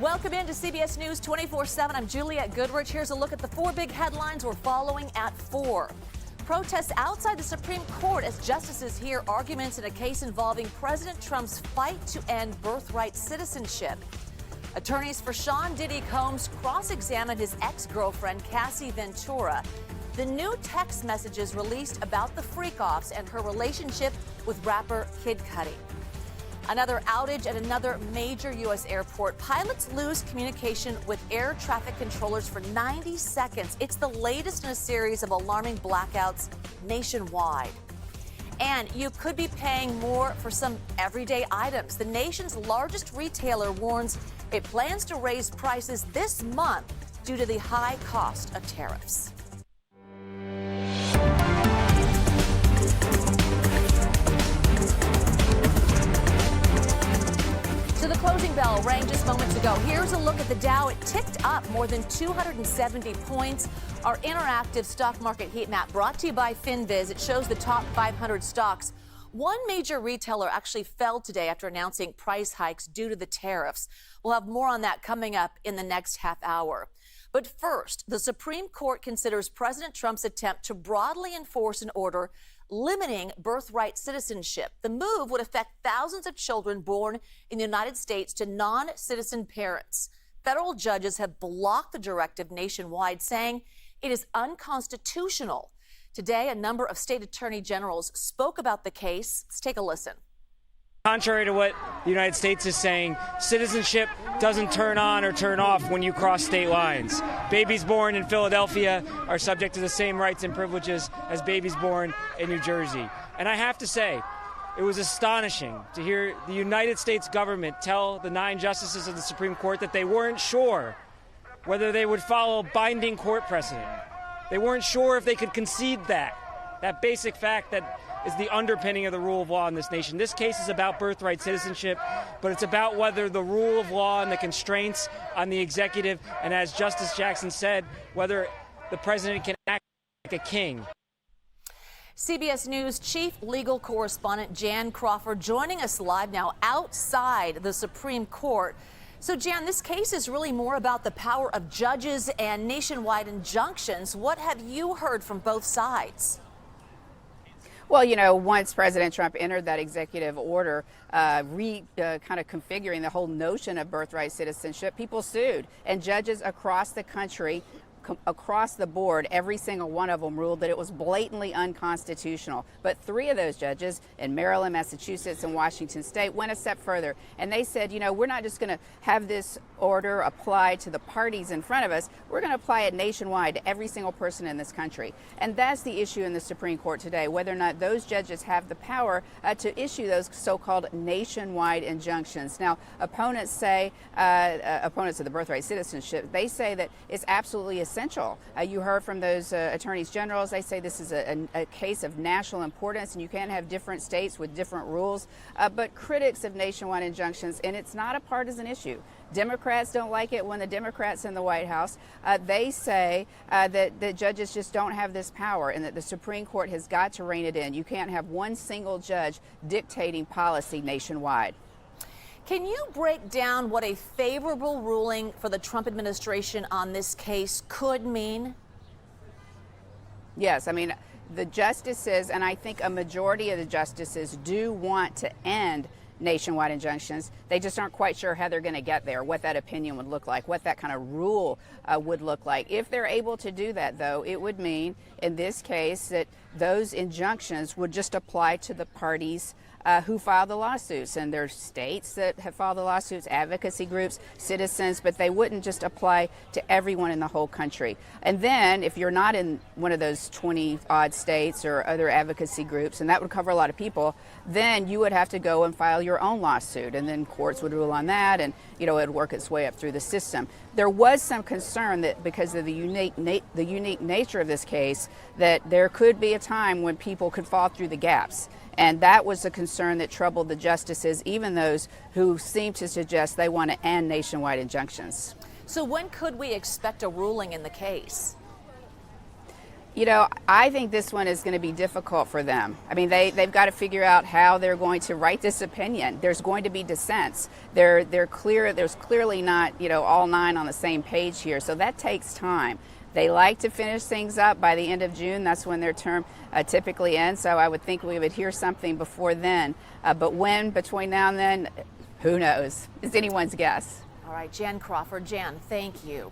Welcome into CBS News 24/7. I'm Juliette Goodrich. Here's a look at the four big headlines we're following at 4. Protests outside the Supreme Court as justices hear arguments in a case involving President Trump's fight to end birthright citizenship. Attorneys for Sean Diddy Combs cross-examined his ex-girlfriend Cassie Ventur. The new text messages released about the freak-offs and her relationship with rapper Kid Cudi. Another outage at another major U.S. airport. Pilots lose communication with air traffic controllers for 90 seconds. It's the latest in a series of alarming blackouts nationwide. And you could be paying more for some everyday items. The nation's largest retailer warns it plans to raise prices this month due to the high cost of tariffs. The closing bell rang just moments ago. Here's a look at the Dow. It ticked up more than 270 points. Our interactive stock market heat map brought to you by FinViz. It shows the top 500 stocks. One major retailer actually fell today after announcing price hikes due to the tariffs. We'll have more on that coming up in the next half hour. But first, the Supreme Court considers President Trump's attempt to broadly enforce an order limiting birthright citizenship. The move would affect thousands of children born in the United States to non-citizen parents. Federal judges have blocked the directive nationwide, saying it is unconstitutional. Today, a number of state attorney generals spoke about the case. Let's take a listen. Contrary to what the United States is saying, citizenship doesn't turn on or turn off when you cross state lines. Babies born in Philadelphia are subject to the same rights and privileges as babies born in New Jersey. And I have to say, it was astonishing to hear the United States government tell the 9 justices of the Supreme Court that they weren't sure whether they would follow binding court precedent. They weren't sure if they could concede that basic fact that is the underpinning of the rule of law in this nation. This case is about birthright citizenship, but it's about whether the rule of law and the constraints on the executive, and as Justice Jackson said, whether the president can act like a king. CBS News chief legal correspondent Jan Crawford joining us live now outside the Supreme Court. So, Jan, this case is really more about the power of judges and nationwide injunctions. What have you heard from both sides? Well, you know, once President Trump entered that executive order, kind of configuring the whole notion of birthright citizenship, people sued. And judges across the country, across the board, every single one of them ruled that it was blatantly unconstitutional. But 3 of those judges in Maryland, Massachusetts, and Washington State went a step further. And they said, you know, we're not just going to have this order applied to the parties in front of us. We're going to apply it nationwide to every single person in this country. And that's the issue in the Supreme Court today, whether or not those judges have the power to issue those so-called nationwide injunctions. Now, opponents say, opponents of the birthright citizenship, they say that it's absolutely essential. You heard from those attorneys generals. They say this is a case of national importance and you can't have different states with different rules. But critics of nationwide injunctions, and it's not a partisan issue. Democrats don't like it when the Democrats in the White House, they say that judges just don't have this power and that the Supreme Court has got to rein it in. You can't have one single judge dictating policy nationwide. Can you break down what a favorable ruling for the Trump administration on this case could mean? Yes, I mean, the justices, and I think a majority of the justices do want to end nationwide injunctions. They just aren't quite sure how they're going to get there, what that opinion would look like, what that kind of rule would look like. If they're able to do that, though, it would mean, in this case, that those injunctions would just apply to the parties who filed the lawsuits. And there's states that have filed the lawsuits, advocacy groups, citizens, but they wouldn't just apply to everyone in the whole country. And then if you're not in one of those 20-odd states or other advocacy groups, and that would cover a lot of people, then you would have to go and file your own lawsuit. And then courts would rule on that, and, you know, it would work its way up through the system. There was some concern that because of the unique nature of this case, that there could be a time when people could fall through the gaps. And that was a concern that troubled the justices, even those who seem to suggest they want to end nationwide injunctions. So when could we expect a ruling in the case? You know, I think this one is going to be difficult for them. I mean, they've got to figure out how they're going to write this opinion. There's going to be dissents. There's clearly not, you know, all 9 on the same page here. So that takes time. They like to finish things up by the end of June. That's when their term typically ends. So I would think we would hear something before then. But when, between now and then, who knows? It's anyone's guess. All right, Jan Crawford. Jan, thank you.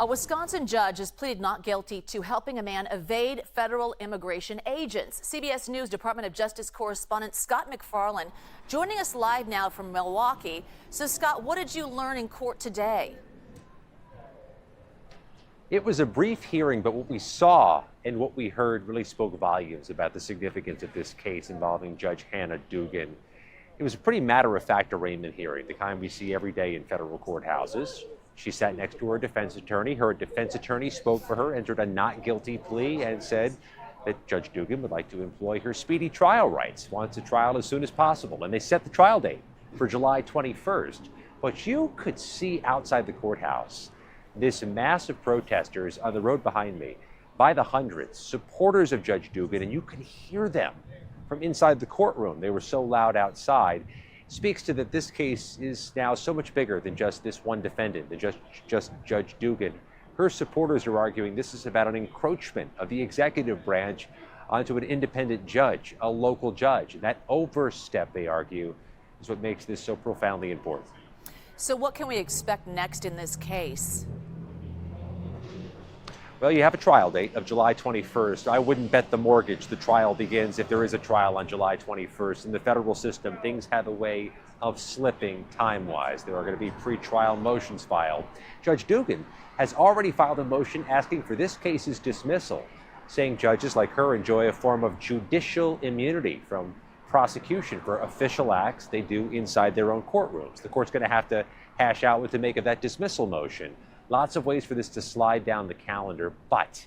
A Wisconsin judge has pleaded not guilty to helping a man evade federal immigration agents. CBS News Department of Justice correspondent Scott McFarland joining us live now from Milwaukee. So, Scott, what did you learn in court today? It was a brief hearing, but what we saw and what we heard really spoke volumes about the significance of this case involving Judge Hannah Dugan. It was a pretty matter-of-fact arraignment hearing, the kind we see every day in federal courthouses. She sat next to her defense attorney. Her defense attorney spoke for her, entered a not guilty plea, and said that Judge Dugan would like to employ her speedy trial rights, wants a trial as soon as possible. And they set the trial date for July 21st. But you could see outside the courthouse this mass of protesters on the road behind me, by the hundreds, supporters of Judge Dugan, and you could hear them from inside the courtroom. They were so loud outside. Speaks to that this case is now so much bigger than just this one defendant, than just Judge Dugan. Her supporters are arguing this is about an encroachment of the executive branch onto an independent judge, a local judge. And that overstep, they argue, is what makes this so profoundly important. So what can we expect next in this case? Well, you have a trial date of July 21st. I wouldn't bet the mortgage the trial begins if there is a trial on July 21st. In the federal system, things have a way of slipping time-wise. There are going to be pre-trial motions filed. Judge Dugan has already filed a motion asking for this case's dismissal, saying judges like her enjoy a form of judicial immunity from prosecution for official acts they do inside their own courtrooms. The court's going to have to hash out what to make of that dismissal motion. Lots of ways for this to slide down the calendar, but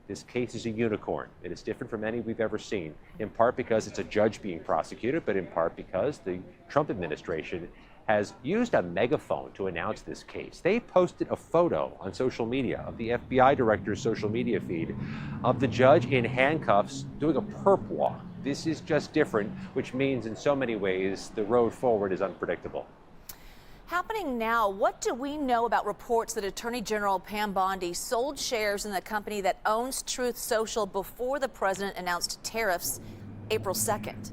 this case is a unicorn. It is different from any we've ever seen, in part because it's a judge being prosecuted, but in part because the Trump administration has used a megaphone to announce this case. They posted a photo on social media of the FBI director's social media feed of the judge in handcuffs doing a perp walk. This is just different, which means in so many ways the road forward is unpredictable. Happening now, what do we know about reports that Attorney General Pam Bondi sold shares in the company that owns Truth Social before the president announced tariffs April 2nd?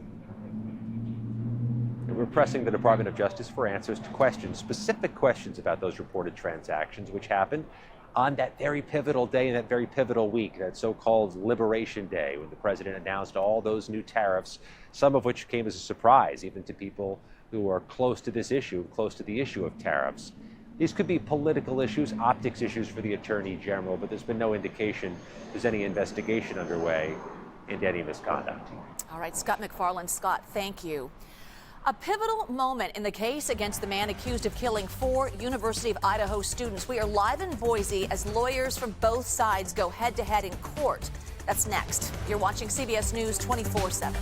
We're pressing the Department of Justice for answers to questions, specific questions about those reported transactions, which happened on that very pivotal day and that very pivotal week, that so-called Liberation Day, when the president announced all those new tariffs, some of which came as a surprise even to people who are close to this issue, close to the issue of tariffs. These could be political issues, optics issues for the Attorney General, but there's been no indication there's any investigation underway into any misconduct. All right, Scott McFarland. Scott, thank you. A pivotal moment in the case against the man accused of killing 4 University of Idaho students. We are live in Boise as lawyers from both sides go head-to-head in court. That's next. You're watching CBS News 24/7.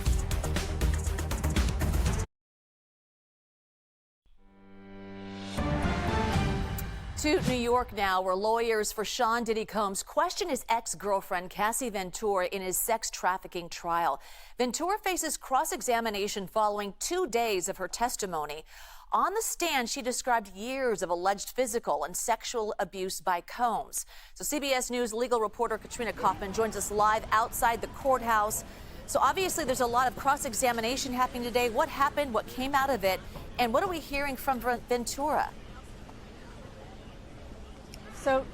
To New York now, where lawyers for Sean Diddy Combs question his ex-girlfriend Cassie Ventur in his sex trafficking trial. Ventur faces cross-examination following 2 days of her testimony. On the stand, she described years of alleged physical and sexual abuse by Combs. So CBS News legal reporter Katrina Kaufman joins us live outside the courthouse. So obviously there's a lot of cross-examination happening today. What happened? What came out of it? And what are we hearing from Ventura? So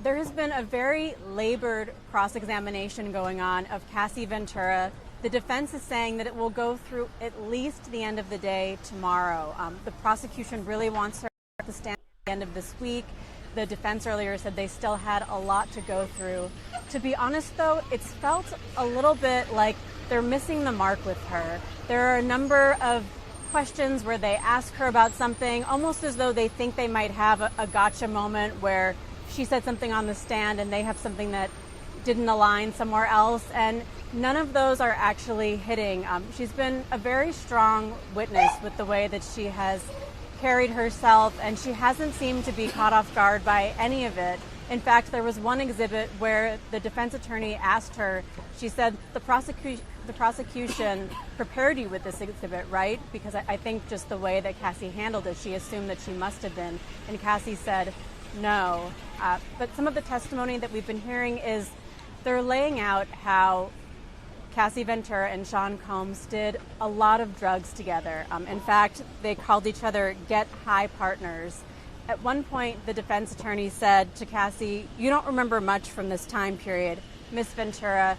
there has been a very labored cross-examination going on of Cassie Ventur. The defense is saying that it will go through at least the end of the day tomorrow. The prosecution really wants her to stand at the end of this week. The defense earlier said they still had a lot to go through. To be honest, though, it's felt a little bit like they're missing the mark with her. There are a number of questions where they ask her about something, almost as though they think they might have a gotcha moment where she said something on the stand and they have something that didn't align somewhere else, and none of those are actually hitting. She's been a very strong witness with the way that she has carried herself, and she hasn't seemed to be caught off guard by any of it. In fact, there was one exhibit where the defense attorney asked her, she said, the prosecution prepared you with this exhibit, right? Because I think just the way that Cassie handled it, she assumed that she must have been. And Cassie said, no. But some of the testimony that we've been hearing is they're laying out how Cassie Ventur and Sean Combs did a lot of drugs together. In fact, they called each other get high partners. At one point, the defense attorney said to Cassie, you don't remember much from this time period. Miss Ventura,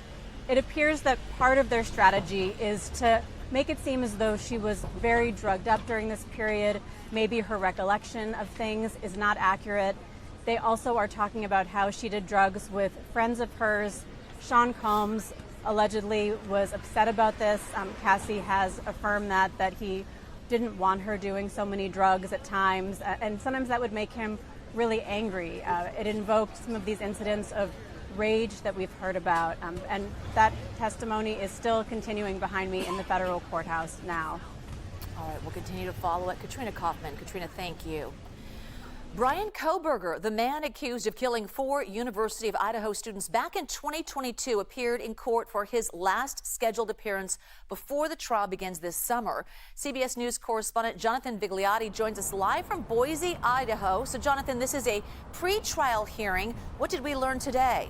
it appears that part of their strategy is to make it seem as though she was very drugged up during this period. Maybe her recollection of things is not accurate. They also are talking about how she did drugs with friends of hers. Sean Combs allegedly was upset about this. Cassie has affirmed that he didn't want her doing so many drugs at times, and sometimes that would make him really angry. It invoked some of these incidents of rage that we've heard about, and that testimony is still continuing behind me in the federal courthouse now. All right, we'll continue to follow it. Katrina Kaufman. Katrina, thank you. Brian Coberger, the man accused of killing 4 University of Idaho students back in 2022, appeared in court for his last scheduled appearance before the trial begins this summer. CBS News correspondent Jonathan Vigliotti joins us live from Boise, Idaho. So, Jonathan, this is a pre-trial hearing. What did we learn today?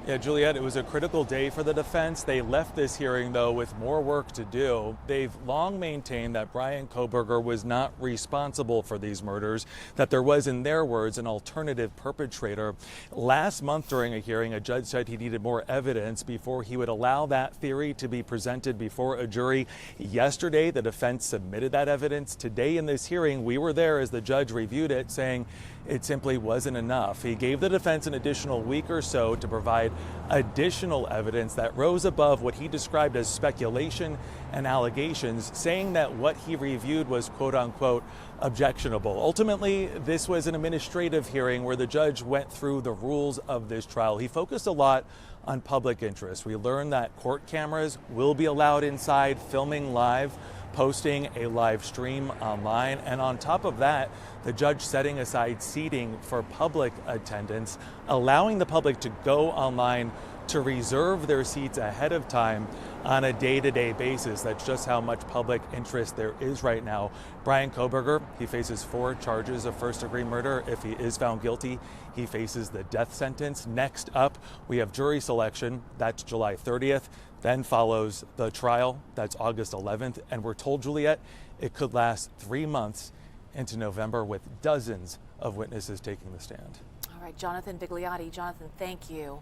Yeah, Juliet, it was a critical day for the defense. They left this hearing, though, with more work to do. They've long maintained that Brian Coberger was not responsible for these murders, that there was, in their words, an alternative perpetrator. Last month during a hearing, a judge said he needed more evidence before he would allow that theory to be presented before a jury. Yesterday, the defense submitted that evidence. Today in this hearing, we were there as the judge reviewed it, saying it simply wasn't enough. He gave the defense an additional week or so to provide additional evidence that rose above what he described as speculation and allegations, saying that what he reviewed was quote unquote objectionable. Ultimately, this was an administrative hearing where the judge went through the rules of this trial. He focused a lot on public interest. We learned that court cameras will be allowed inside, filming live, posting a live stream online, and on top of that, the judge setting aside seating for public attendance, allowing the public to go online to reserve their seats ahead of time on a day-to-day basis. That's just how much public interest there is right now. Brian Coberger, he faces 4 charges of first-degree murder. If he is found guilty, he faces the death sentence. Next up, we have jury selection. That's July 30th. Then follows the trial. That's August 11th. And we're told, Juliet, it could last 3 months into November with dozens of witnesses taking the stand. All right, Jonathan Vigliotti. Jonathan, thank you.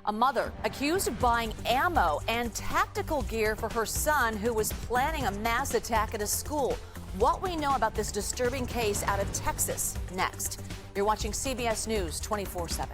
A mother accused of buying ammo and tactical gear for her son who was planning a mass attack at a school. What we know about this disturbing case out of Texas next. You're watching CBS News 24/7.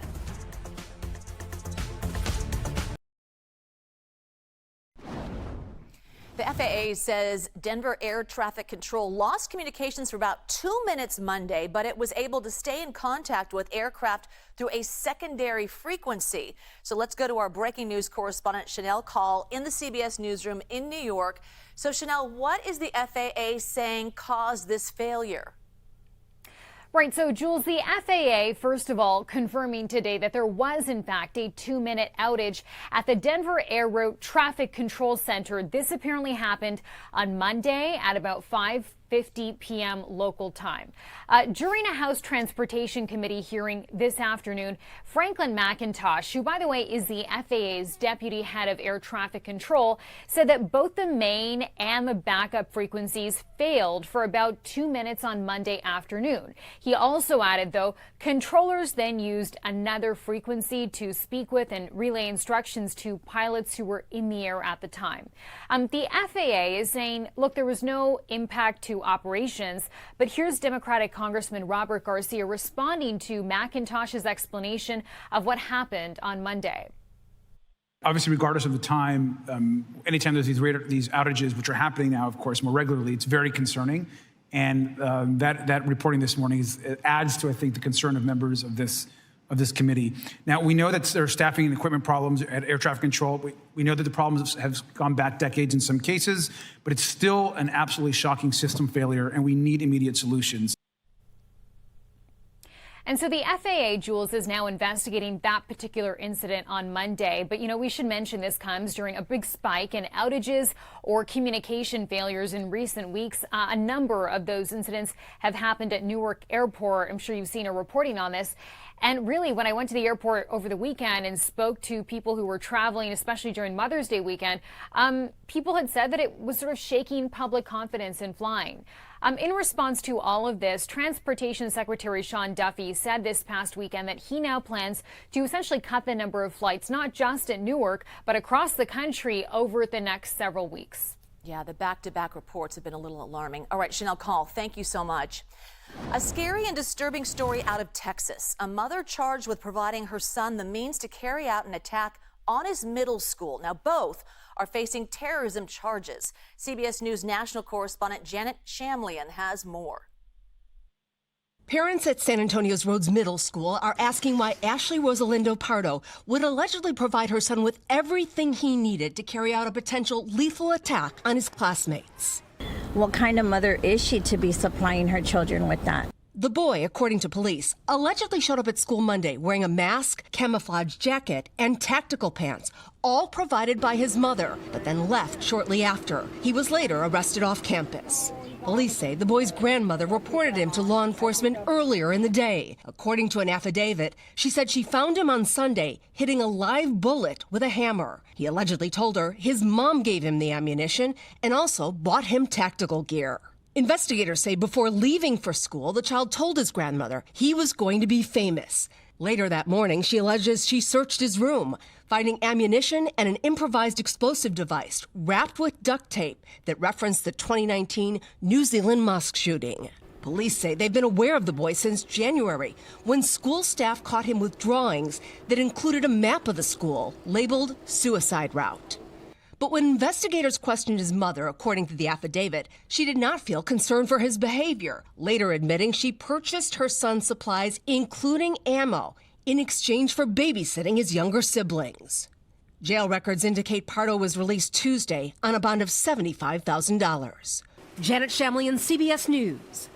The FAA says Denver Air Traffic Control lost communications for about 2 minutes Monday, but it was able to stay in contact with aircraft through a secondary frequency. So let's go to our breaking news correspondent, Chanel Call, in the CBS newsroom in New York. So, Chanel, what is the FAA saying caused this failure? Right. So, Jules, the FAA, first of all, confirming today that there was, in fact, a 2-minute outage at the Denver Air Route Traffic Control Center. This apparently happened on Monday at about 5:50 p.m. local time. During a House Transportation Committee hearing this afternoon, Franklin McIntosh, who, by the way, is the FAA's deputy head of air traffic control, said that both the main and the backup frequencies failed for about 2 minutes on Monday afternoon. He also added, though, controllers then used another frequency to speak with and relay instructions to pilots who were in the air at the time. The FAA is saying, look, there was no impact to operations, but here's Democratic Congressman Robert Garcia responding to McIntosh's explanation of what happened on Monday. Obviously, regardless of the time, anytime there's these outages, which are happening now, of course, more regularly, it's very concerning. And that reporting this morning adds to, I think, the concern of members of this committee. Now, we know that there are staffing and equipment problems at air traffic control. We know that the problems have gone back decades in some cases, but it's still an absolutely shocking system failure, and we need immediate solutions. And so the FAA, Jules, is now investigating that particular incident on Monday. But, we should mention this comes during a big spike in outages or communication failures in recent weeks. A number of those incidents have happened at Newark Airport. I'm sure you've seen a reporting on this. And really, when I went to the airport over the weekend and spoke to people who were traveling, especially during Mother's Day weekend, people had said that it was sort of shaking public confidence in flying. In response to all of this, Transportation Secretary Sean Duffy said this past weekend that he now plans to essentially cut the number of flights, not just at Newark, but across the country over the next several weeks. Yeah, the back-to-back reports have been a little alarming. All right, Chanel Call, thank you so much. A scary and disturbing story out of Texas. A mother charged with providing her son the means to carry out an attack on his middle school. Now, both are facing terrorism charges. CBS News national correspondent Janet Shamlian has more. Parents at San Antonio's Rhodes Middle School are asking why Ashley Rosalindo Pardo would allegedly provide her son with everything he needed to carry out a potential lethal attack on his classmates. What kind of mother is she to be supplying her children with that? The boy, according to police, allegedly showed up at school Monday wearing a mask, camouflage jacket, and tactical pants, all provided by his mother, but then left shortly after. He was later arrested off campus. Police say the boy's grandmother reported him to law enforcement earlier in the day. According to an affidavit, she said she found him on Sunday hitting a live bullet with a hammer. He allegedly told her his mom gave him the ammunition and also bought him tactical gear. Investigators say before leaving for school, the child told his grandmother he was going to be famous. Later that morning, she alleges she searched his room, finding ammunition and an improvised explosive device wrapped with duct tape that referenced the 2019 New Zealand mosque shooting. Police say they've been aware of the boy since January, when school staff caught him with drawings that included a map of the school labeled suicide route. But when investigators questioned his mother, according to the affidavit, she did not feel concern for his behavior, later admitting she purchased her son's supplies, including ammo, in exchange for babysitting his younger siblings. Jail records indicate Pardo was released Tuesday on a bond of $75,000. Janet Shamlian, CBS News.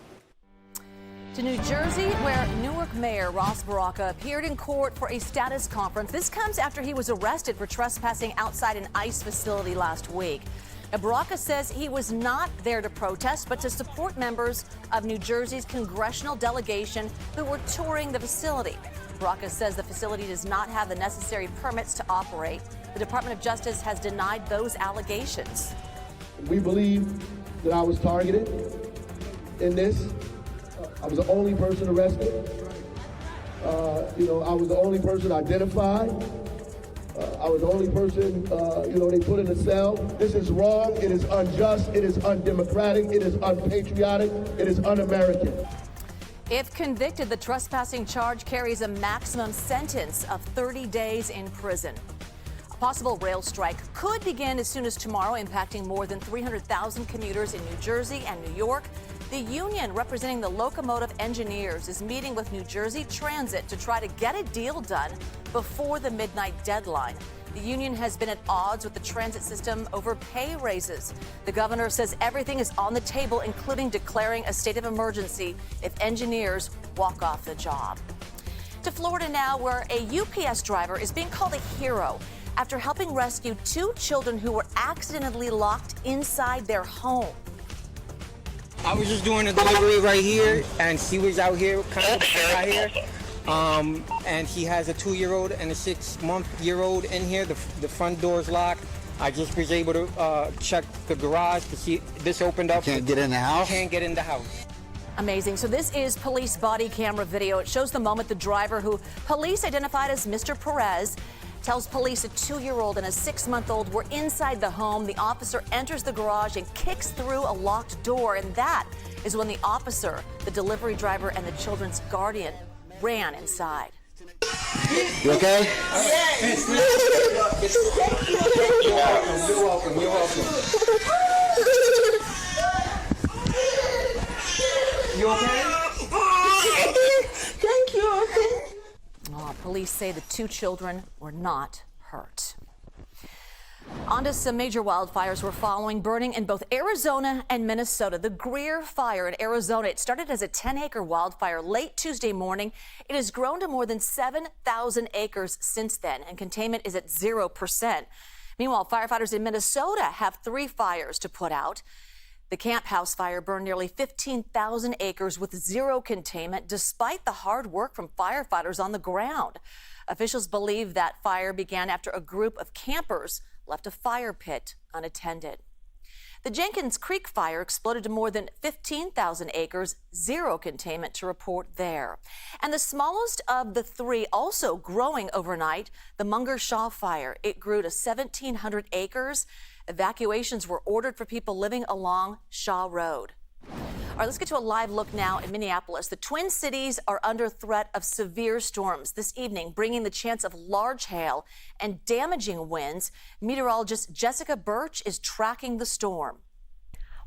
To New Jersey, where Newark Mayor Ras Baraka appeared in court for a status conference. This comes after he was arrested for trespassing outside an ICE facility last week. Now, Baraka says he was not there to protest, but to support members of New Jersey's congressional delegation who were touring the facility. Baraka says the facility does not have the necessary permits to operate. The Department of Justice has denied those allegations. We believe that I was targeted in this. I was the only person arrested. I was the only person identified. I was the only person, they put in a cell. This is wrong. It is unjust. It is undemocratic. It is unpatriotic. It is un-American. If convicted, the trespassing charge carries a maximum sentence of 30 days in prison. A possible rail strike could begin as soon as tomorrow, impacting more than 300,000 commuters in New Jersey and New York. The union representing the locomotive engineers is meeting with New Jersey Transit to try to get a deal done before the midnight deadline. The union has been at odds with the transit system over pay raises. The governor says everything is on the table, including declaring a state of emergency if engineers walk off the job. To Florida now, where a UPS driver is being called a hero after helping rescue 2 children who were accidentally locked inside their home. I was just doing a delivery right here, and he was out here, kind of out here. And he has a 2-year-old and a 6-month-year-old in here. The front door's locked. I just was able to check the garage to see this opened up. Can't get in the house? Can't get in the house. Amazing. So this is police body camera video. It shows the moment the driver, who police identified as Mr. Perez, tells police a 2-year-old and a 6-month-old were inside the home. The officer enters the garage and kicks through a locked door. And that is when the officer, the delivery driver, and the children's guardian ran inside. You okay? Yes. You're welcome. You're welcome. You okay? Thank you. Police say the 2 children were not hurt. On to some major wildfires we're following, burning in both Arizona and Minnesota. The Greer fire in Arizona, it started as a 10-acre wildfire late Tuesday morning. It has grown to more than 7,000 acres since then, and containment is at 0%. Meanwhile, firefighters in Minnesota have 3 fires to put out. The Camp House fire burned nearly 15,000 acres with 0 containment, despite the hard work from firefighters on the ground. Officials believe that fire began after a group of campers left a fire pit unattended. The Jenkins Creek fire exploded to more than 15,000 acres, 0 containment to report there. And the smallest of the 3 also growing overnight, the Munger Shaw fire. It grew to 1,700 acres. Evacuations were ordered for people living along Shaw Road. All right, let's get to a live look now in Minneapolis. The Twin Cities are under threat of severe storms this evening, bringing the chance of large hail and damaging winds. Meteorologist Jessica Birch is tracking the storm.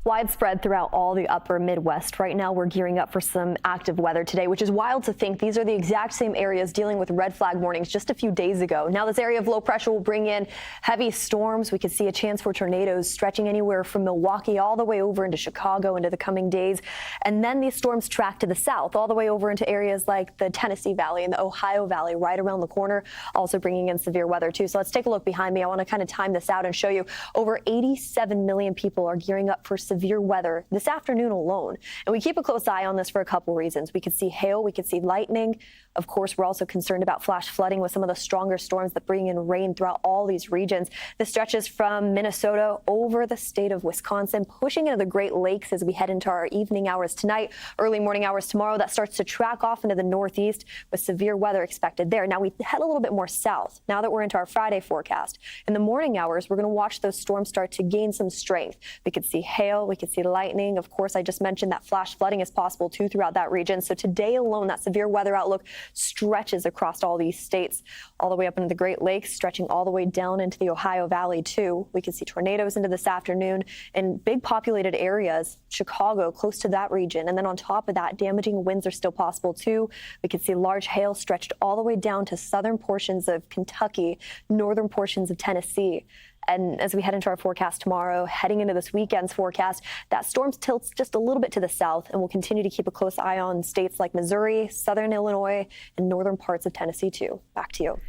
Widespread throughout all the upper Midwest. Right now, we're gearing up for some active weather today, which is wild to think these are the exact same areas dealing with red flag warnings just a few days ago. Now, this area of low pressure will bring in heavy storms. We could see a chance for tornadoes stretching anywhere from Milwaukee all the way over into Chicago into the coming days. And then these storms track to the south, all the way over into areas like the Tennessee Valley and the Ohio Valley right around the corner, also bringing in severe weather, too. So let's take a look behind me. I want to kind of time this out and show you over 87 million people are gearing up for severe weather this afternoon alone. And we keep a close eye on this for a couple reasons. We could see hail, we could see lightning. Of course, we're also concerned about flash flooding with some of the stronger storms that bring in rain throughout all these regions. This stretches from Minnesota over the state of Wisconsin, pushing into the Great Lakes as we head into our evening hours tonight, early morning hours tomorrow. That starts to track off into the northeast with severe weather expected there. Now we head a little bit more south now that we're into our Friday forecast. In the morning hours, we're going to watch those storms start to gain some strength. We could see hail, we could see lightning. Of course, I just mentioned that flash flooding is possible too throughout that region. So today alone, that severe weather outlook stretches across all these states, all the way up into the Great Lakes, stretching all the way down into the Ohio Valley too. We could see tornadoes into this afternoon in big populated areas, Chicago, close to that region. And then on top of that, damaging winds are still possible too. We could see large hail stretched all the way down to southern portions of Kentucky, northern portions of Tennessee. And as we head into our forecast tomorrow, heading into this weekend's forecast, that storm tilts just a little bit to the south, and we'll continue to keep a close eye on states like Missouri, southern Illinois, and northern parts of Tennessee, too. Back to you.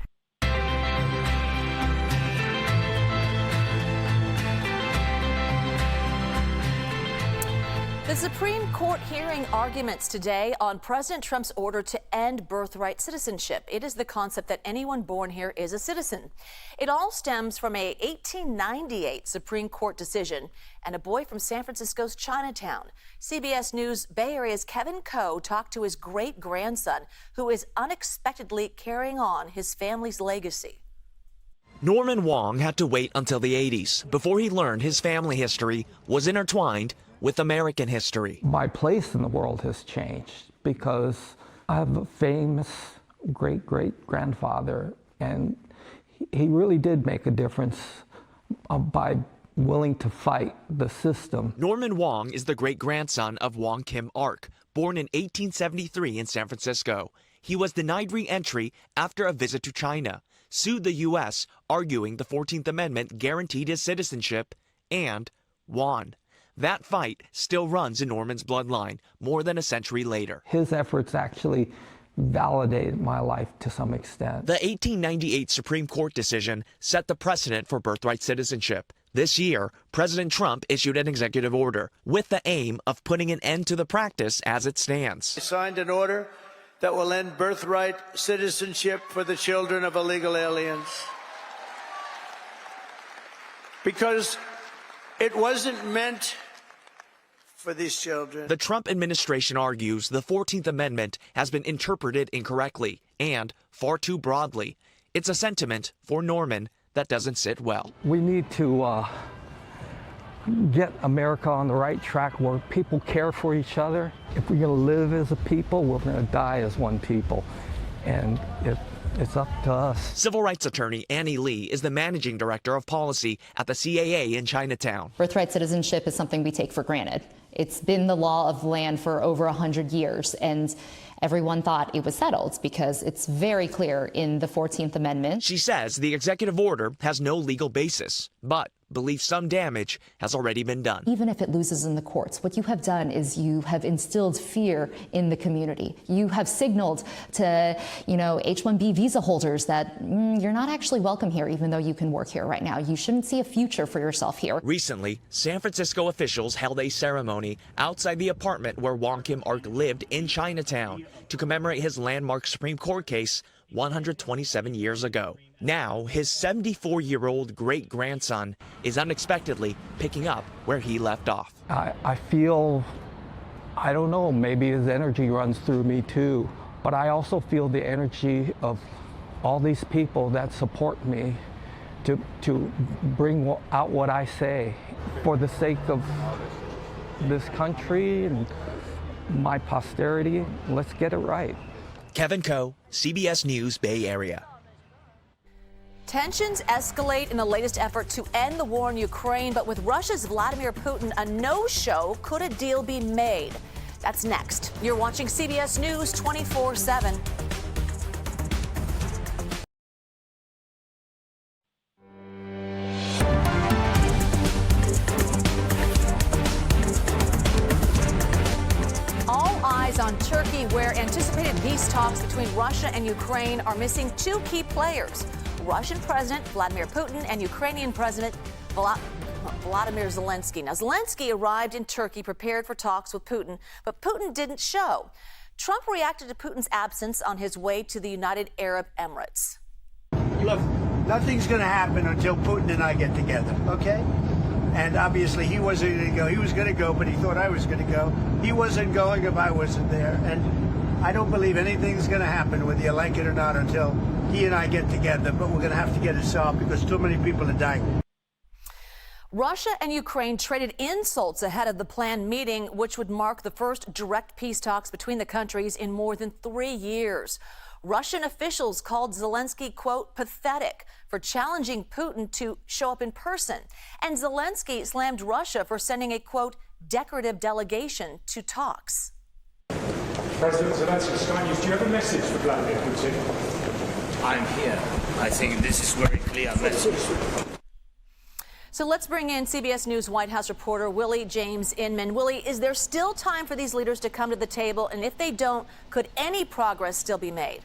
The Supreme Court hearing arguments today on President Trump's order to end birthright citizenship. It is the concept that anyone born here is a citizen. It all stems from a 1898 Supreme Court decision and a boy from San Francisco's Chinatown. CBS News Bay Area's Kevin Coe talked to his great-grandson, who is unexpectedly carrying on his family's legacy. Norman Wong had to wait until the 80s before he learned his family history was intertwined with American history. My place in the world has changed because I have a famous great-great-grandfather, and he really did make a difference by willing to fight the system. Norman Wong is the great-grandson of Wong Kim Ark, born in 1873 in San Francisco. He was denied re-entry after a visit to China, sued the U.S., arguing the 14th Amendment guaranteed his citizenship, and won. That fight still runs in Norman's bloodline more than a century later. His efforts actually validated my life to some extent. The 1898 Supreme Court decision set the precedent for birthright citizenship. This year, President Trump issued an executive order with the aim of putting an end to the practice as it stands. He signed an order that will end birthright citizenship for the children of illegal aliens. Because it wasn't meant for these children. The Trump administration argues the 14th Amendment has been interpreted incorrectly and far too broadly. It's a sentiment for Norman that doesn't sit well. We need to get America on the right track where people care for each other. If we're going to live as a people, we're going to die as one people. And it's up to us. Civil rights attorney Annie Lee is the managing director of policy at the CAA in Chinatown. Birthright citizenship is something we take for granted. It's been the law of the land for over 100 years. And everyone thought it was settled because it's very clear in the 14th Amendment. She says the executive order has no legal basis, but believes some damage has already been done. Even if it loses in the courts, what you have done is you have instilled fear in the community. You have signaled to, H-1B visa holders that you're not actually welcome here, even though you can work here right now. You shouldn't see a future for yourself here. Recently, San Francisco officials held a ceremony outside the apartment where Wong Kim Ark lived in Chinatown to commemorate his landmark Supreme Court case 127 years ago. Now, his 74-year-old great-grandson is unexpectedly picking up where he left off. I feel, I don't know, maybe his energy runs through me too, but I also feel the energy of all these people that support me to bring out what I say for the sake of this country and my posterity. Let's get it right. Kevin Coe, CBS News, Bay Area. Tensions escalate in the latest effort to end the war in Ukraine, but with Russia's Vladimir Putin a no-show, could a deal be made? That's next. You're watching CBS News 24/7. On Turkey, where anticipated peace talks between Russia and Ukraine are missing two key players, Russian President Vladimir Putin and Ukrainian President Volodymyr Zelensky. Now, Zelensky arrived in Turkey prepared for talks with Putin, but Putin didn't show. Trump reacted to Putin's absence on his way to the United Arab Emirates. Look, nothing's going to happen until Putin and I get together, okay? And obviously he wasn't going to go. He was going to go, but he thought I was going to go. He wasn't going if I wasn't there. And I don't believe anything's going to happen, whether you like it or not, until he and I get together. But we're going to have to get it solved because too many people are dying. Russia and Ukraine traded insults ahead of the planned meeting, which would mark the first direct peace talks between the countries in more than 3 years. Russian officials called Zelensky, quote, pathetic for challenging Putin to show up in person. And Zelensky slammed Russia for sending a, quote, decorative delegation to talks. President Zelensky, Sky News, do you have a message for Vladimir Putin? I'm here. I think this is very clear message. So let's bring in CBS News White House reporter Willie James Inman. Willie, is there still time for these leaders to come to the table? And if they don't, could any progress still be made?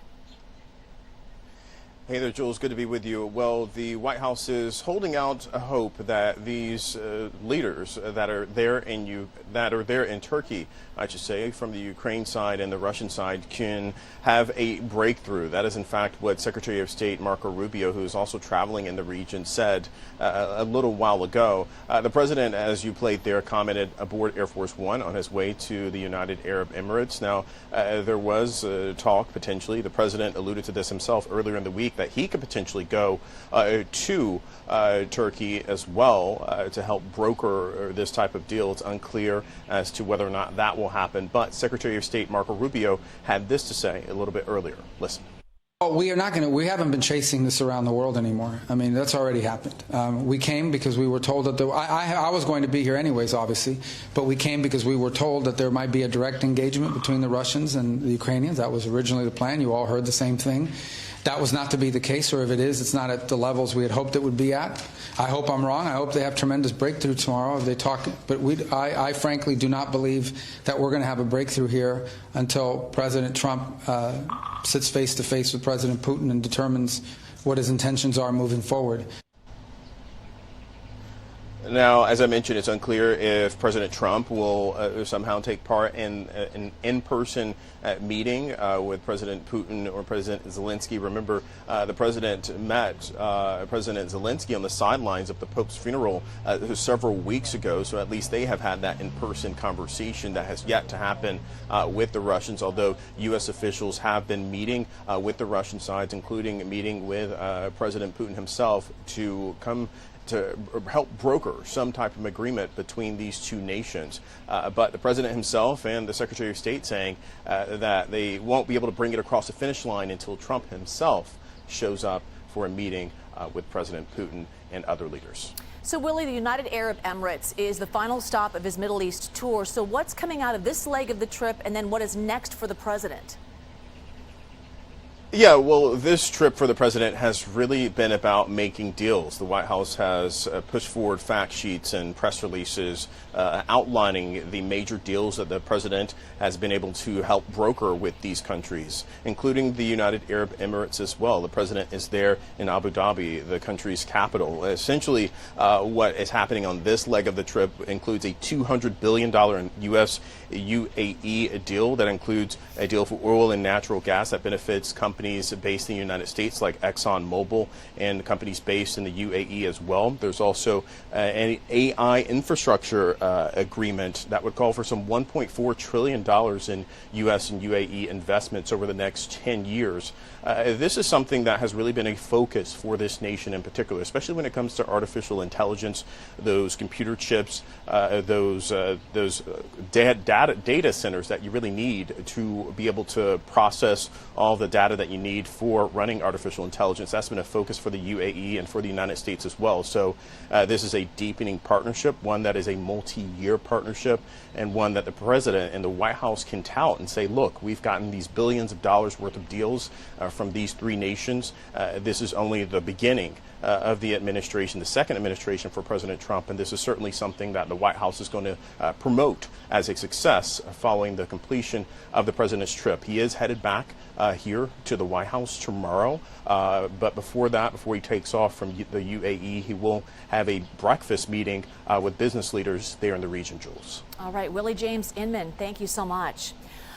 Hey there, Jules. Good to be with you. Well, the White House is holding out a hope that these leaders that are there in Turkey, I should say, from the Ukraine side and the Russian side, can have a breakthrough. That is, in fact, what Secretary of State Marco Rubio, who is also traveling in the region, said a little while ago. The president, as you played there, commented aboard Air Force One on his way to the United Arab Emirates. Now, there was talk, potentially. The president alluded to this himself earlier in the week, that he could potentially go to Turkey as well to help broker this type of deal. It's unclear as to whether or not that will happen. But Secretary of State Marco Rubio had this to say a little bit earlier. Listen. Well, we haven't been chasing this around the world anymore. I mean, that's already happened. We came because we were told that I was going to be here anyways, obviously, but we came because we were told that there might be a direct engagement between the Russians and the Ukrainians. That was originally the plan. You all heard the same thing. That was not to be the case, or if it is, it's not at the levels we had hoped it would be at. I hope I'm wrong. I hope they have tremendous breakthrough tomorrow if they talk. But I frankly do not believe that we're going to have a breakthrough here until President Trump sits face to face with President Putin and determines what his intentions are moving forward. Now, as I mentioned, it's unclear if President Trump will somehow take part in an in-person meeting with President Putin or President Zelensky. Remember, the president met President Zelensky on the sidelines of the Pope's funeral several weeks ago, so at least they have had that in-person conversation. That has yet to happen with the Russians, although U.S. officials have been meeting with the Russian sides, including a meeting with President Putin himself to come to help broker some type of agreement between these two nations. But the president himself and the Secretary of State saying that they won't be able to bring it across the finish line until Trump himself shows up for a meeting with President Putin and other leaders. So, Willie, the United Arab Emirates is the final stop of his Middle East tour. So what's coming out of this leg of the trip, and then what is next for the president? Yeah, well, this trip for the president has really been about making deals. The White House has pushed forward fact sheets and press releases outlining the major deals that the president has been able to help broker with these countries, including the United Arab Emirates as well. The president is there in Abu Dhabi, the country's capital. Essentially, what is happening on this leg of the trip includes a $200 billion U.S. UAE deal that includes a deal for oil and natural gas that benefits companies based in the United States like ExxonMobil and companies based in the UAE as well. There's also an AI infrastructure agreement that would call for some $1.4 trillion in U.S. and UAE investments over the next 10 years. This is something that has really been a focus for this nation in particular, especially when it comes to artificial intelligence, those computer chips, those data centers that you really need to be able to process all the data that you need for running artificial intelligence. That's been a focus for the UAE and for the United States as well. So this is a deepening partnership, one that is a multi-year partnership, and one that the president and the White House can tout and say, look, we've gotten these billions of dollars worth of deals from these three nations. This is only the beginning of the administration, the second administration for President Trump, and this is certainly something that the White House is going to promote as a success following the completion of the president's trip. He is headed back here to the White House tomorrow, but before that, before he takes off from the UAE, he will have a breakfast meeting with business leaders there in the region, Jules. All right, Willie James Inman, thank you so much.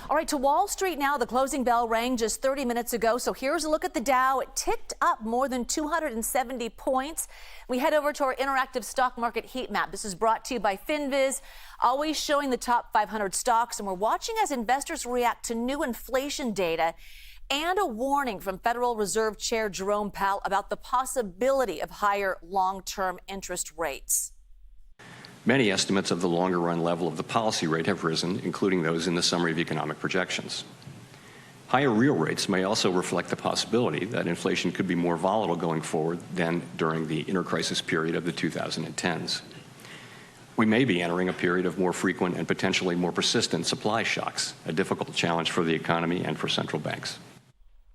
All right, to Wall Street now. The closing bell rang just 30 minutes ago. So here's a look at the Dow. It ticked up more than 270 points. We head over to our interactive stock market heat map. This is brought to you by FinViz, always showing the top 500 stocks. And we're watching as investors react to new inflation data and a warning from Federal Reserve Chair Jerome Powell about the possibility of higher long-term interest rates. Many estimates of the longer-run level of the policy rate have risen, including those in the Summary of Economic Projections. Higher real rates may also reflect the possibility that inflation could be more volatile going forward than during the inter-crisis period of the 2010s. We may be entering a period of more frequent and potentially more persistent supply shocks, a difficult challenge for the economy and for central banks.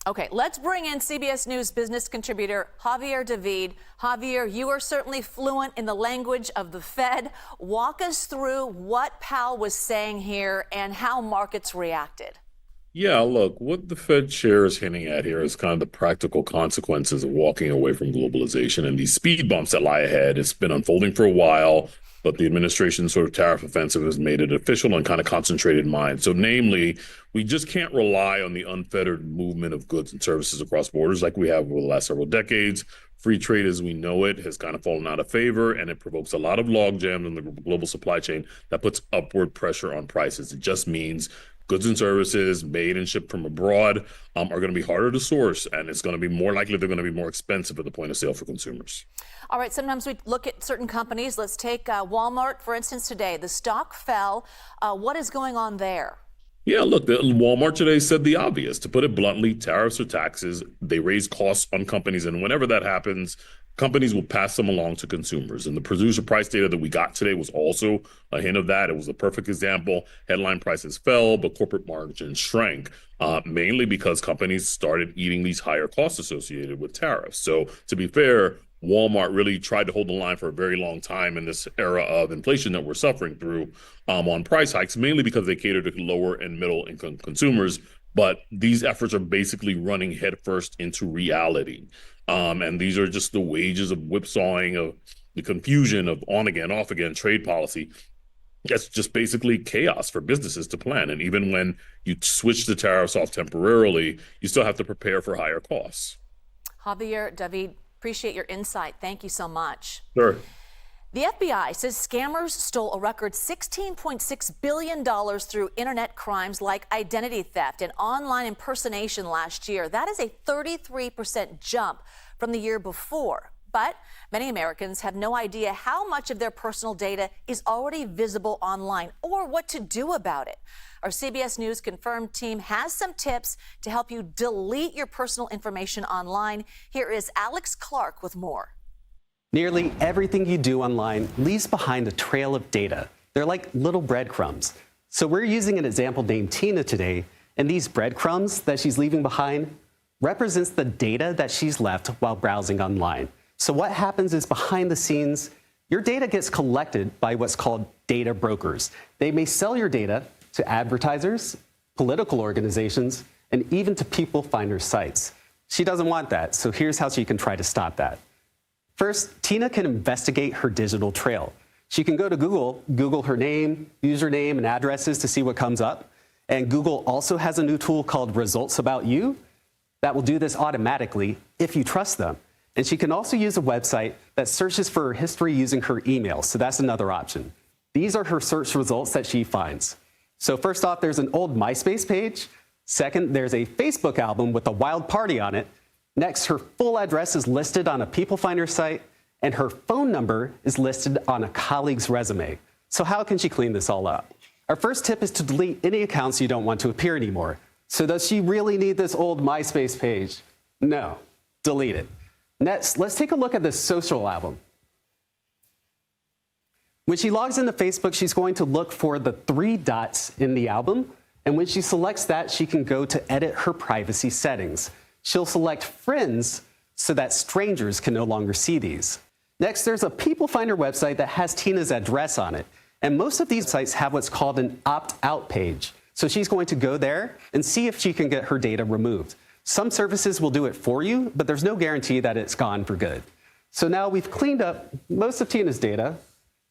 Okay, let's bring in CBS News business contributor Javier Davidid. Javier, you are certainly fluent in the language of the Fed. Walk us through what Powell was saying here and how markets reacted. Yeah, look, what the Fed chair is hinting at here is kind of the practical consequences of walking away from globalization and these speed bumps that lie ahead. It's been unfolding for a while, but the administration's sort of tariff offensive has made it official and kind of concentrated in mind. So namely, we just can't rely on the unfettered movement of goods and services across borders like we have over the last several decades. Free trade as we know it has kind of fallen out of favor, and it provokes a lot of logjams in the global supply chain that puts upward pressure on prices. It just means goods and services made and shipped from abroad are going to be harder to source, and it's going to be more likely they're going to be more expensive at the point of sale for consumers. All right, sometimes we look at certain companies. Let's take Walmart, for instance, today. The stock fell. What is going on there? Yeah, look, Walmart today said the obvious. To put it bluntly, tariffs or taxes, they raise costs on companies, and whenever that happens, companies will pass them along to consumers. And the producer price data that we got today was also a hint of that. It was a perfect example. Headline prices fell, but corporate margins shrank, mainly because companies started eating these higher costs associated with tariffs. So to be fair, Walmart really tried to hold the line for a very long time in this era of inflation that we're suffering through on price hikes, mainly because they cater to lower and middle income consumers. But these efforts are basically running headfirst into reality. And these are just the wages of whipsawing, of the confusion of on again, off again trade policy. That's just basically chaos for businesses to plan. And even when you switch the tariffs off temporarily, you still have to prepare for higher costs. Javier Davidid, appreciate your insight. Thank you so much. Sure. The FBI says scammers stole a record $16.6 billion through internet crimes like identity theft and online impersonation last year. That is a 33% jump from the year before. But many Americans have no idea how much of their personal data is already visible online or what to do about it. Our CBS News Confirmed team has some tips to help you delete your personal information online. Here is Alex Clark with more. Nearly everything you do online leaves behind a trail of data. They're like little breadcrumbs. So we're using an example named Tina today, and these breadcrumbs that she's leaving behind, represents the data that she's left while browsing online. So what happens is behind the scenes, your data gets collected by what's called data brokers. They may sell your data to advertisers, political organizations, and even to people finder sites. She doesn't want that, so here's how she can try to stop that. First, Tina can investigate her digital trail. She can go to Google her name, username, and addresses to see what comes up. And Google also has a new tool called Results About You that will do this automatically if you trust them. And she can also use a website that searches for her history using her email, so that's another option. These are her search results that she finds. So first off, there's an old MySpace page. Second, there's a Facebook album with a wild party on it. Next, her full address is listed on a People Finder site, and her phone number is listed on a colleague's resume. So how can she clean this all up? Our first tip is to delete any accounts you don't want to appear anymore. So does she really need this old MySpace page? No, delete it. Next, let's take a look at this social album. When she logs into Facebook, she's going to look for the 3 dots in the album. And when she selects that, she can go to edit her privacy settings. She'll select friends so that strangers can no longer see these. Next, there's a People Finder website that has Tina's address on it. And most of these sites have what's called an opt-out page. So she's going to go there and see if she can get her data removed. Some services will do it for you, but there's no guarantee that it's gone for good. So now we've cleaned up most of Tina's data,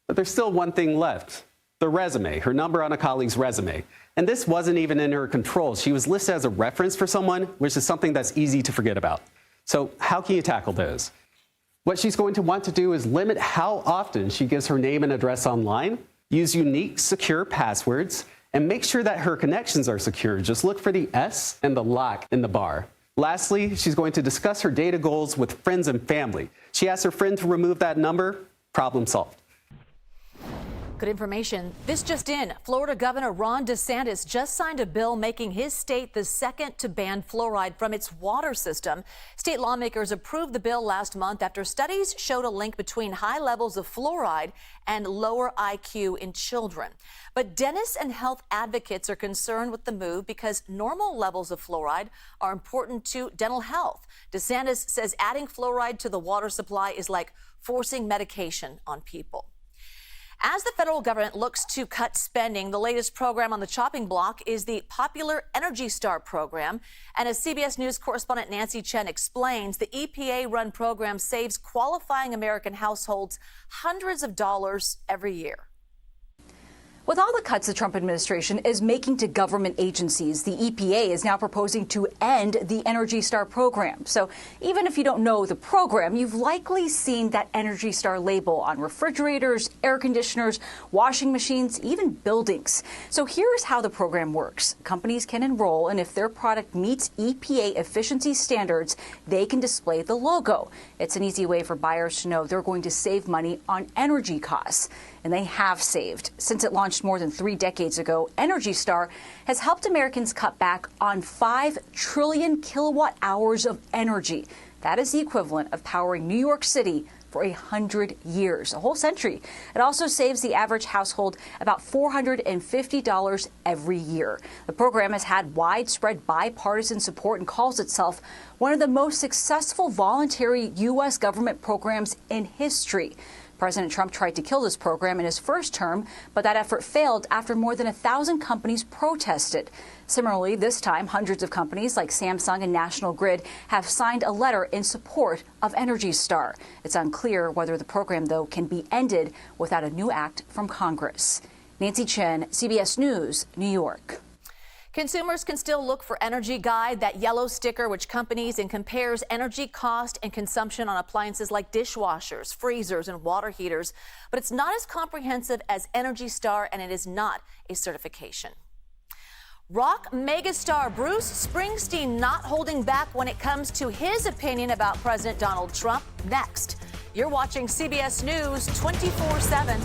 but there's still one thing left: the resume, her number on a colleague's resume. And this wasn't even in her control. She was listed as a reference for someone, which is something that's easy to forget about. So how can you tackle those? What she's going to want to do is limit how often she gives her name and address online, use unique, secure passwords, and make sure that her connections are secure. Just look for the S and the lock in the bar. Lastly, she's going to discuss her data goals with friends and family. She asks her friend to remove that number, problem solved. Good information. This just in. Florida Governor Ron DeSantis just signed a bill making his state the second to ban fluoride from its water system. State lawmakers approved the bill last month after studies showed a link between high levels of fluoride and lower IQ in children. But dentists and health advocates are concerned with the move because normal levels of fluoride are important to dental health. DeSantis says adding fluoride to the water supply is like forcing medication on people. As the federal government looks to cut spending, the latest program on the chopping block is the popular Energy Star program. And as CBS News correspondent Nancy Chen explains, the EPA-run program saves qualifying American households hundreds of dollars every year. With all the cuts the Trump administration is making to government agencies, the EPA is now proposing to end the Energy Star program. So even if you don't know the program, you've likely seen that Energy Star label on refrigerators, air conditioners, washing machines, even buildings. So here's how the program works. Companies can enroll, and if their product meets EPA efficiency standards, they can display the logo. It's an easy way for buyers to know they're going to save money on energy costs. And they have saved. Since it launched more than 3 decades ago, Energy Star has helped Americans cut back on 5 trillion kilowatt hours of energy. That is the equivalent of powering New York City for 100 years, a whole century. It also saves the average household about $450 every year. The program has had widespread bipartisan support and calls itself one of the most successful voluntary U.S. government programs in history. President Trump tried to kill this program in his first term, but that effort failed after more than 1,000 companies protested. Similarly, this time, hundreds of companies like Samsung and National Grid have signed a letter in support of Energy Star. It's unclear whether the program, though, can be ended without a new act from Congress. Nancy Chen, CBS News, New York. Consumers can still look for Energy Guide, that yellow sticker which accompanies and compares energy cost and consumption on appliances like dishwashers, freezers, and water heaters. But it's not as comprehensive as Energy Star, and it is not a certification. Rock megastar Bruce Springsteen not holding back when it comes to his opinion about President Donald Trump. Next, you're watching CBS News 24/7.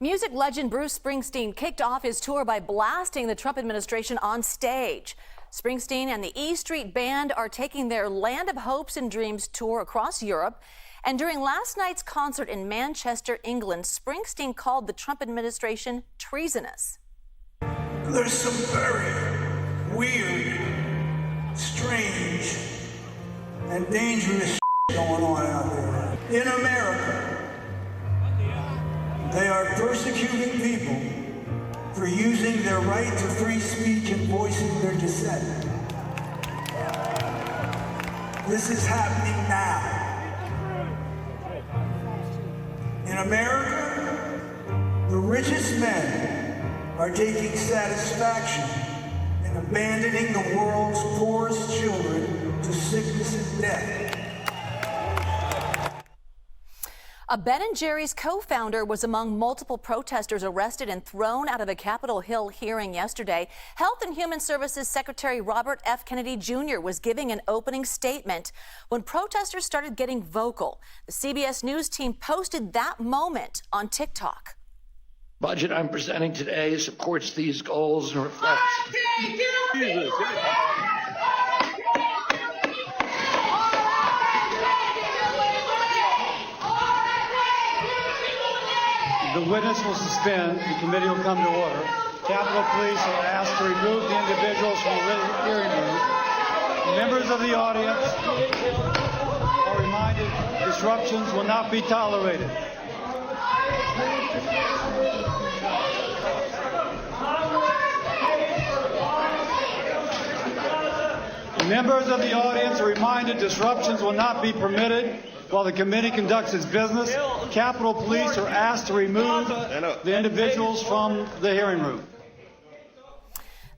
Music legend Bruce Springsteen kicked off his tour by blasting the Trump administration on stage. Springsteen and the E Street Band are taking their Land of Hopes and Dreams tour across Europe. And during last night's concert in Manchester, England, Springsteen called the Trump administration treasonous. There's some very weird, strange, and dangerous going on out there. In America, they are persecuting people for using their right to free speech and voicing their dissent. This is happening now. In America, the richest men are taking satisfaction in abandoning the world's poorest children to sickness and death. A Ben & Jerry's co-founder was among multiple protesters arrested and thrown out of a Capitol Hill hearing yesterday. Health and Human Services Secretary Robert F. Kennedy Jr. was giving an opening statement when protesters started getting vocal. The CBS News team posted that moment on TikTok. Budget I'm presenting today supports these goals and reflects. Jesus. The witness will suspend. The committee will come to order. Capitol Police are asked to remove the individuals from the hearing room. Members of the audience are reminded disruptions will not be tolerated. Members of the audience are reminded disruptions will not be permitted while the committee conducts its business. Capitol Police are asked to remove the individuals from the hearing room.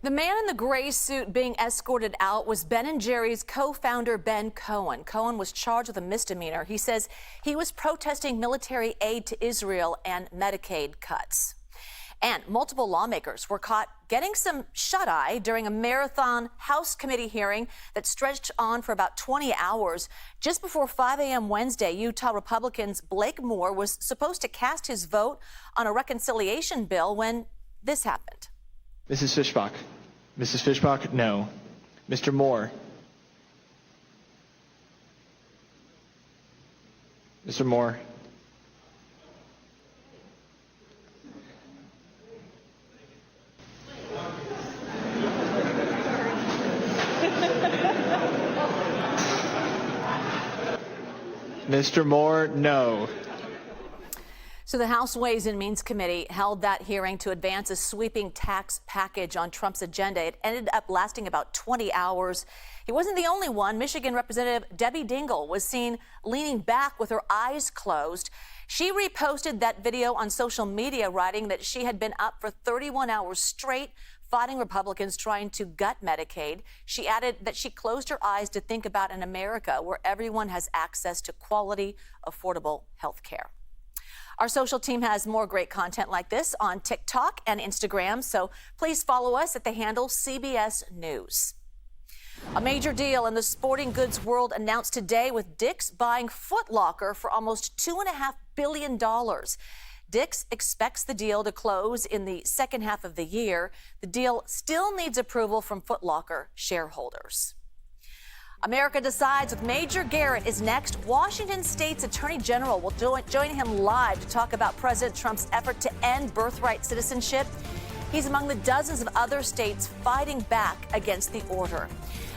The man in the gray suit being escorted out was Ben & Jerry's co-founder Ben Cohen. Cohen was charged with a misdemeanor. He says he was protesting military aid to Israel and Medicaid cuts. And multiple lawmakers were caught getting some shut-eye during a marathon House committee hearing that stretched on for about 20 hours. Just before 5 a.m. Wednesday, Utah Republicans' Blake Moore was supposed to cast his vote on a reconciliation bill when this happened. Mrs. Fischbach. Mrs. Fischbach, no. Mr. Moore. Mr. Moore. Mr. Moore, no. So the House Ways and Means Committee held that hearing to advance a sweeping tax package on Trump's agenda. It ended up lasting about 20 hours. He wasn't the only one. Michigan Representative Debbie Dingell was seen leaning back with her eyes closed. She reposted that video on social media, writing that she had been up for 31 hours straight fighting Republicans trying to gut Medicaid. She added that she closed her eyes to think about an America where everyone has access to quality, affordable health care. Our social team has more great content like this on TikTok and Instagram, so please follow us at the handle CBS News. A major deal in the sporting goods world announced today, with Dick's buying Foot Locker for almost $2.5 billion. Dick's expects the deal to close in the second half of the year. The deal still needs approval from Foot Locker shareholders. America Decides with Major Garrett is next. Washington State's Attorney General will join him live to talk about President Trump's effort to end birthright citizenship. He's among the dozens of other states fighting back against the order.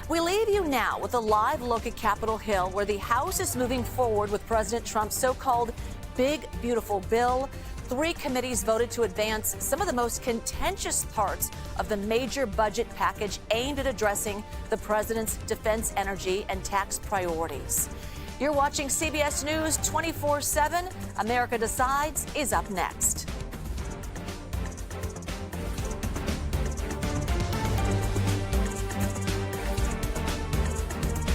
We leave you now with a live look at Capitol Hill, where the House is moving forward with President Trump's so-called Big Beautiful Bill. 3 committees voted to advance some of the most contentious parts of the major budget package aimed at addressing the president's defense, energy, and tax priorities. You're watching CBS News 24/7. America Decides is up next.